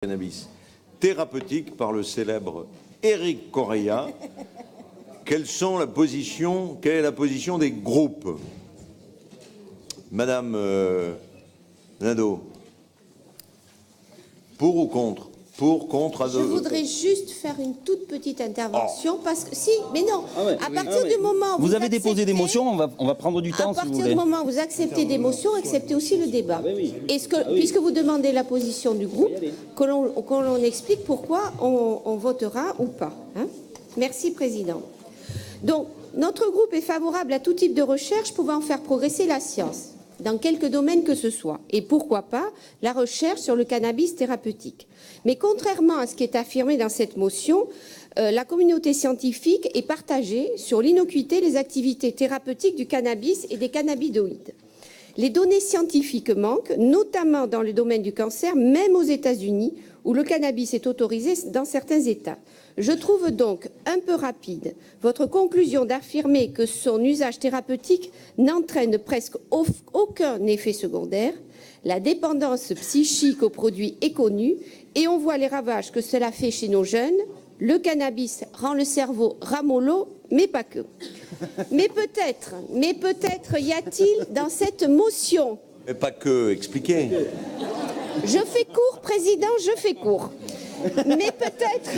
Cannabis thérapeutique par le célèbre Éric Correia. Quelle est la position des groupes? Madame Nadeau. Pour ou contre? Pour, contre. Je voudrais juste faire une toute petite intervention parce que si, mais non. À partir du moment où vous avez déposé des motions, on va prendre du temps. À partir du moment où vous acceptez des motions, acceptez aussi le débat. Puisque vous demandez la position du groupe, que l'on explique pourquoi on votera ou pas. Hein. Merci, Président. Donc, notre groupe est favorable à tout type de recherche pouvant faire progresser la science, dans quelques domaines que ce soit, et pourquoi pas la recherche sur le cannabis thérapeutique. Mais contrairement à ce qui est affirmé dans cette motion, la communauté scientifique est partagée sur l'innocuité des activités thérapeutiques du cannabis et des cannabinoïdes. Les données scientifiques manquent, notamment dans le domaine du cancer, même aux États-Unis, où le cannabis est autorisé dans certains États. Je trouve donc un peu rapide votre conclusion d'affirmer que son usage thérapeutique n'entraîne presque aucun effet secondaire. La dépendance psychique aux produits est connue et on voit les ravages que cela fait chez nos jeunes. Le cannabis rend le cerveau ramollo, mais pas que. Mais peut-être y a-t-il dans cette motion... Mais pas que, expliquez. Je fais court, Président, je fais court. Mais peut-être...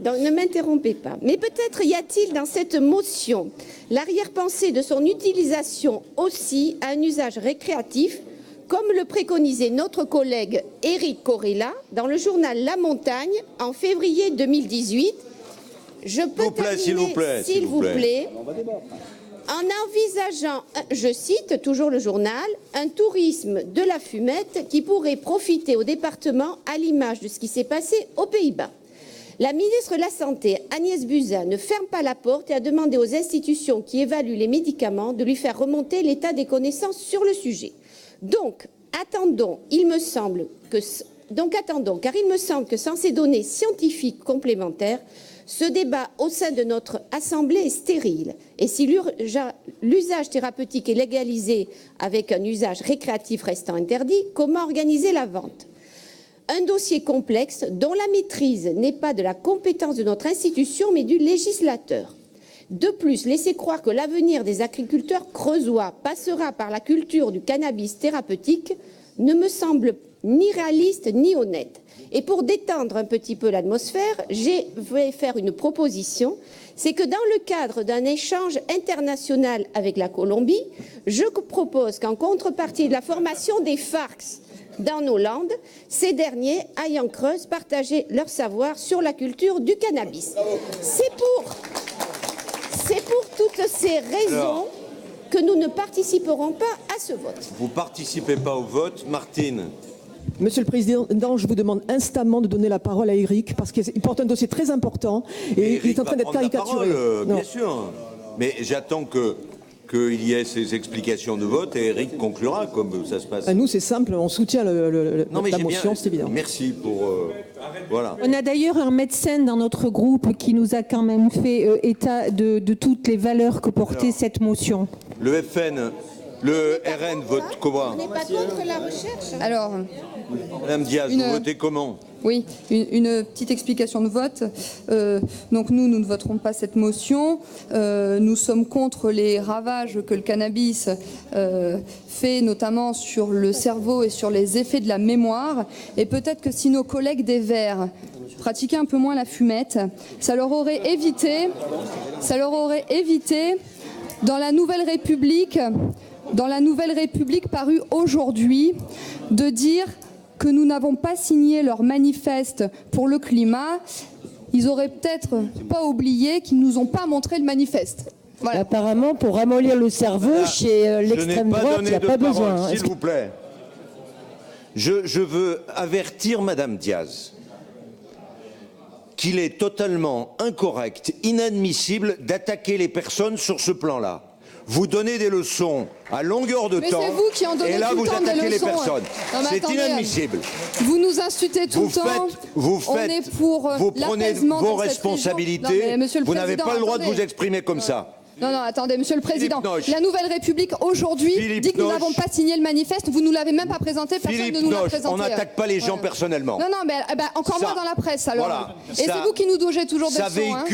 Donc ne m'interrompez pas. Mais peut-être y a-t-il dans cette motion l'arrière-pensée de son utilisation aussi à un usage récréatif, comme le préconisait notre collègue Éric Correia dans le journal La Montagne en février 2018. Je peux terminer, s'il vous plaît. En envisageant, je cite toujours le journal, un tourisme de la fumette qui pourrait profiter au département à l'image de ce qui s'est passé aux Pays-Bas. La ministre de la Santé, Agnès Buzyn, ne ferme pas la porte et a demandé aux institutions qui évaluent les médicaments de lui faire remonter l'état des connaissances sur le sujet. Donc, attendons, car il me semble que sans ces données scientifiques complémentaires, ce débat au sein de notre Assemblée est stérile. Et si l'usage thérapeutique est légalisé avec un usage récréatif restant interdit, comment organiser la vente? Un dossier complexe dont la maîtrise n'est pas de la compétence de notre institution, mais du législateur. De plus, laisser croire que l'avenir des agriculteurs creusois passera par la culture du cannabis thérapeutique ne me semble ni réaliste ni honnête. Et pour détendre un petit peu l'atmosphère, je vais faire une proposition, c'est que dans le cadre d'un échange international avec la Colombie, je propose qu'en contrepartie de la formation des FARC dans nos landes, ces derniers aillent en Creuse partager leur savoir sur la culture du cannabis. C'est pour toutes ces raisons que nous ne participerons pas à ce vote. Vous ne participez pas au vote, Martine? Monsieur le Président, je vous demande instamment de donner la parole à Éric, parce qu'il porte un dossier très important et il est en train d'être caricaturé. Bien sûr, mais j'attends qu'il y ait ces explications de vote et Éric conclura, comme ça se passe. Nous, c'est simple, on soutient la motion, c'est évident. Merci pour... voilà. On a d'ailleurs un médecin dans notre groupe qui nous a quand même fait état de toutes les valeurs que portait cette motion. Le FN, le RN vote comment? On n'est pas contre la recherche. Alors, Madame Diaz, vous votez comment? oui, une petite explication de vote. Donc nous ne voterons pas cette motion. Nous sommes contre les ravages que le cannabis fait, notamment sur le cerveau et sur les effets de la mémoire. Et peut-être que si nos collègues des Verts pratiquaient un peu moins la fumette, ça leur aurait évité dans la Nouvelle République parue aujourd'hui, de dire que nous n'avons pas signé leur manifeste pour le climat. Ils auraient peut-être pas oublié qu'ils nous ont pas montré le manifeste. Voilà. Apparemment, pour ramollir le cerveau, chez l'extrême droite, il n'y a pas besoin. S'il vous plaît. Je veux avertir Madame Diaz qu'il est totalement incorrect, inadmissible d'attaquer les personnes sur ce plan-là. Vous donnez des leçons à longueur de temps, c'est vous qui en donnez et là tout vous le temps attaquez des les leçons. personnes. C'est Attendez, inadmissible. Vous nous insultez tout le temps. Vous est pour prenez l'apaisement vos dans cette responsabilités. région. Non, mais Monsieur le vous n'avez Président, pas le droit de attendez. vous exprimer comme ça. Non, attendez, Monsieur le Président. Philippe Noche. La Nouvelle République, aujourd'hui, Philippe dit que nous Noche. n'avons pas signé le manifeste. Vous ne nous l'avez même pas présenté. Personne Philippe ne nous l'a Noche, présenté. on n'attaque pas les gens personnellement. Non, mais encore Ça, moins dans la presse, alors. voilà. Et Ça- c'est vous qui nous dogez toujours des Ça leçons, hein.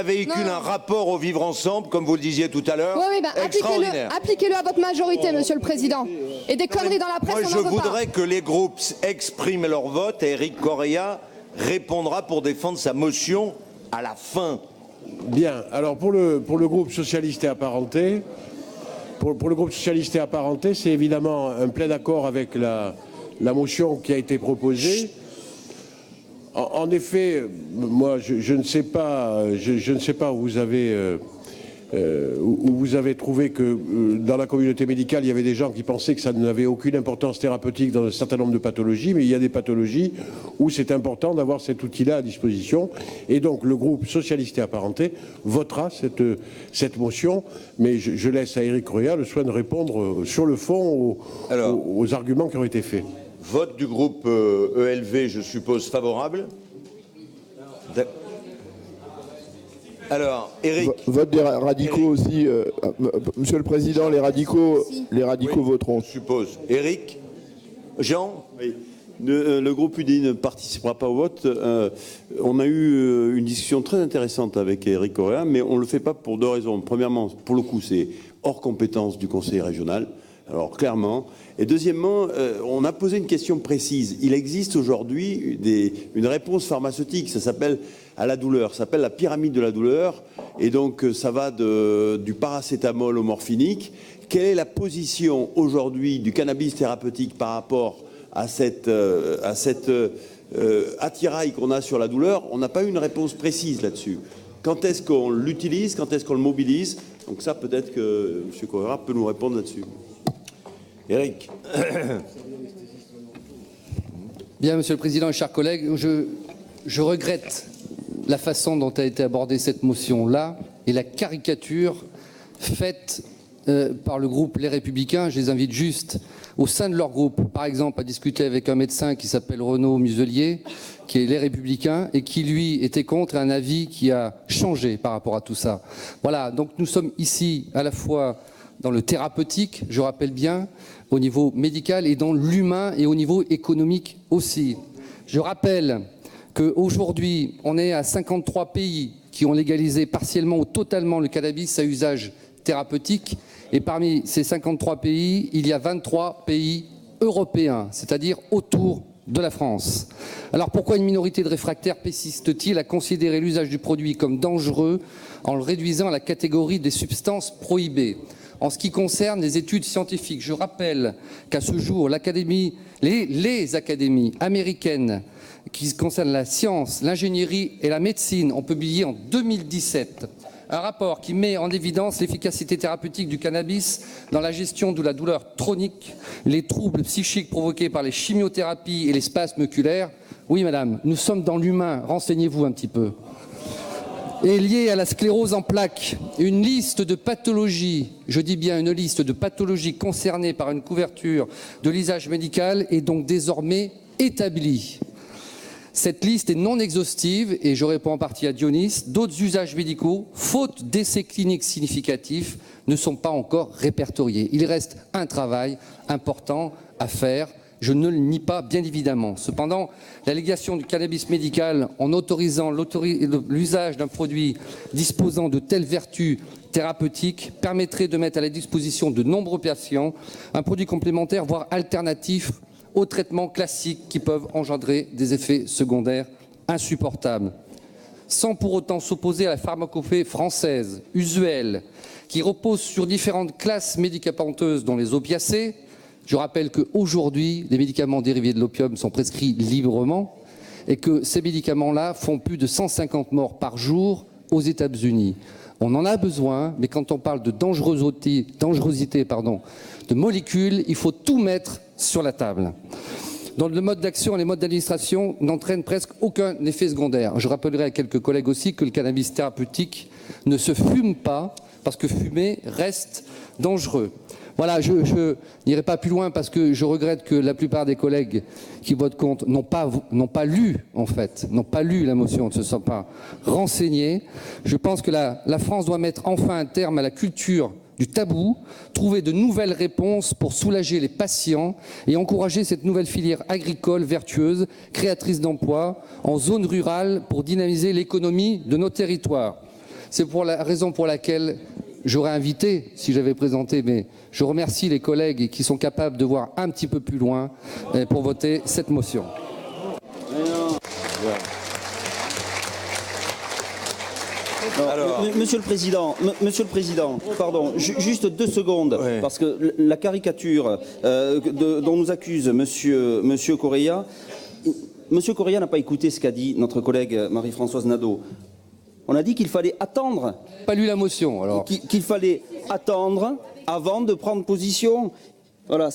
véhicule Non. un rapport au vivre ensemble, comme vous le disiez tout à l'heure, Oui, extraordinaire. appliquez-le à votre majorité, Monsieur le Président. Et des conneries dans la presse, Moi, on je n'en veut pas. voudrais que les groupes expriment leur vote et Éric Correa répondra pour défendre sa motion à la fin. Bien. Alors pour le groupe socialiste et apparenté, c'est évidemment un plein accord avec la motion qui a été proposée. En effet, moi, je ne sais pas où vous avez trouvé que dans la communauté médicale, il y avait des gens qui pensaient que ça n'avait aucune importance thérapeutique dans un certain nombre de pathologies, mais il y a des pathologies où c'est important d'avoir cet outil-là à disposition. Et donc, le groupe socialiste et apparenté votera cette motion, mais je laisse à Éric Correa le soin de répondre sur le fond aux arguments qui ont été faits. Vote du groupe ELV, je suppose, favorable. Alors, Éric. Vote des radicaux aussi. Monsieur le Président, les radicaux voteront. Je suppose. Éric. Jean. Oui. Le groupe UDI ne participera pas au vote. On a eu une discussion très intéressante avec Éric Correa, mais on ne le fait pas pour deux raisons. Premièrement, pour le coup, c'est hors compétence du conseil régional. Alors, clairement. Et deuxièmement, on a posé une question précise. Il existe aujourd'hui une réponse pharmaceutique. Ça s'appelle à la douleur. Ça s'appelle la pyramide de la douleur. Et donc, ça va du paracétamol au morphinique. Quelle est la position aujourd'hui du cannabis thérapeutique par rapport à cette attirail qu'on a sur la douleur? On n'a pas eu une réponse précise là-dessus. Quand est-ce qu'on l'utilise? Quand est-ce qu'on le mobilise? Donc ça, peut-être que M. Correa peut nous répondre là-dessus. Éric. Bien, Monsieur le Président et chers collègues, je regrette la façon dont a été abordée cette motion-là et la caricature faite par le groupe Les Républicains. Je les invite juste, au sein de leur groupe, par exemple, à discuter avec un médecin qui s'appelle Renaud Muselier, qui est Les Républicains, et qui, lui, était contre un avis qui a changé par rapport à tout ça. Voilà, donc nous sommes ici à la fois dans le thérapeutique, je rappelle bien, au niveau médical et dans l'humain et au niveau économique aussi. Je rappelle qu'aujourd'hui, on est à 53 pays qui ont légalisé partiellement ou totalement le cannabis à usage thérapeutique. Et parmi ces 53 pays, il y a 23 pays européens, c'est-à-dire autour de la France. Alors pourquoi une minorité de réfractaires persiste-t-il à considérer l'usage du produit comme dangereux en le réduisant à la catégorie des substances prohibées? En ce qui concerne les études scientifiques, je rappelle qu'à ce jour, les académies américaines qui concernent la science, l'ingénierie et la médecine ont publié en 2017 un rapport qui met en évidence l'efficacité thérapeutique du cannabis dans la gestion de la douleur chronique, les troubles psychiques provoqués par les chimiothérapies et les spasmes oculaires. Oui, madame, nous sommes dans l'humain, renseignez-vous un petit peu. Et lié à la sclérose en plaques, une liste de pathologies, je dis bien une liste de pathologies concernées par une couverture de l'usage médical est donc désormais établie. Cette liste est non exhaustive et je réponds en partie à Dionys. D'autres usages médicaux, faute d'essais cliniques significatifs, ne sont pas encore répertoriés. Il reste un travail important à faire. Je ne le nie pas, bien évidemment. Cependant, la légalisation du cannabis médical en autorisant l'usage d'un produit disposant de telles vertus thérapeutiques permettrait de mettre à la disposition de nombreux patients un produit complémentaire, voire alternatif aux traitements classiques qui peuvent engendrer des effets secondaires insupportables. Sans pour autant s'opposer à la pharmacopée française, usuelle, qui repose sur différentes classes médicamenteuses, dont les opiacés. Je rappelle qu'aujourd'hui, les médicaments dérivés de l'opium sont prescrits librement et que ces médicaments-là font plus de 150 morts par jour aux États-Unis. On en a besoin, mais quand on parle de dangerosité de molécules, il faut tout mettre sur la table. Dans le mode d'action et les modes d'administration n'entraînent presque aucun effet secondaire. Je rappellerai à quelques collègues aussi que le cannabis thérapeutique ne se fume pas parce que fumer reste dangereux. Voilà, je n'irai pas plus loin parce que je regrette que la plupart des collègues qui votent contre n'ont pas lu, en fait, n'ont pas lu la motion, ne se sont pas renseignés. Je pense que la France doit mettre enfin un terme à la culture du tabou, trouver de nouvelles réponses pour soulager les patients et encourager cette nouvelle filière agricole vertueuse, créatrice d'emplois en zone rurale pour dynamiser l'économie de nos territoires. C'est pour la raison pour laquelle j'aurais invité, si j'avais présenté, mais je remercie les collègues qui sont capables de voir un petit peu plus loin pour voter cette motion. Alors, Monsieur le Président, pardon, juste 2 secondes, parce que la caricature dont nous accuse Monsieur Correia, Monsieur Correia n'a pas écouté ce qu'a dit notre collègue Marie-Françoise Nadeau. On a dit qu'il fallait attendre. Pas lu la motion, alors. Qu'il fallait attendre avant de prendre position. Voilà,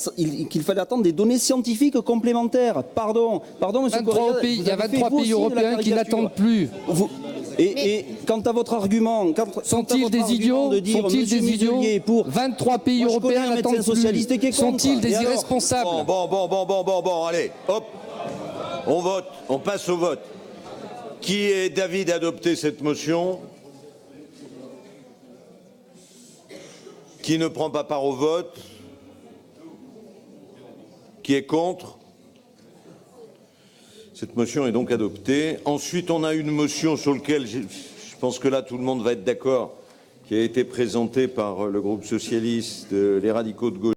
qu'il fallait attendre des données scientifiques complémentaires. Pardon, Monsieur Correia. Il y a 23 pays européens qui n'attendent plus. Et quant à votre argument, sont-ils des idiots? Sont-ils des idiots? 23 pays européens n'attendent plus. Sont-ils des irresponsables? Bon, allez, hop, on vote, on passe au vote. Qui est d'avis d'adopter cette motion? Qui ne prend pas part au vote? Qui est contre? Cette motion est donc adoptée. Ensuite, on a une motion sur laquelle je pense que là, tout le monde va être d'accord, qui a été présentée par le groupe socialiste, les radicaux de gauche.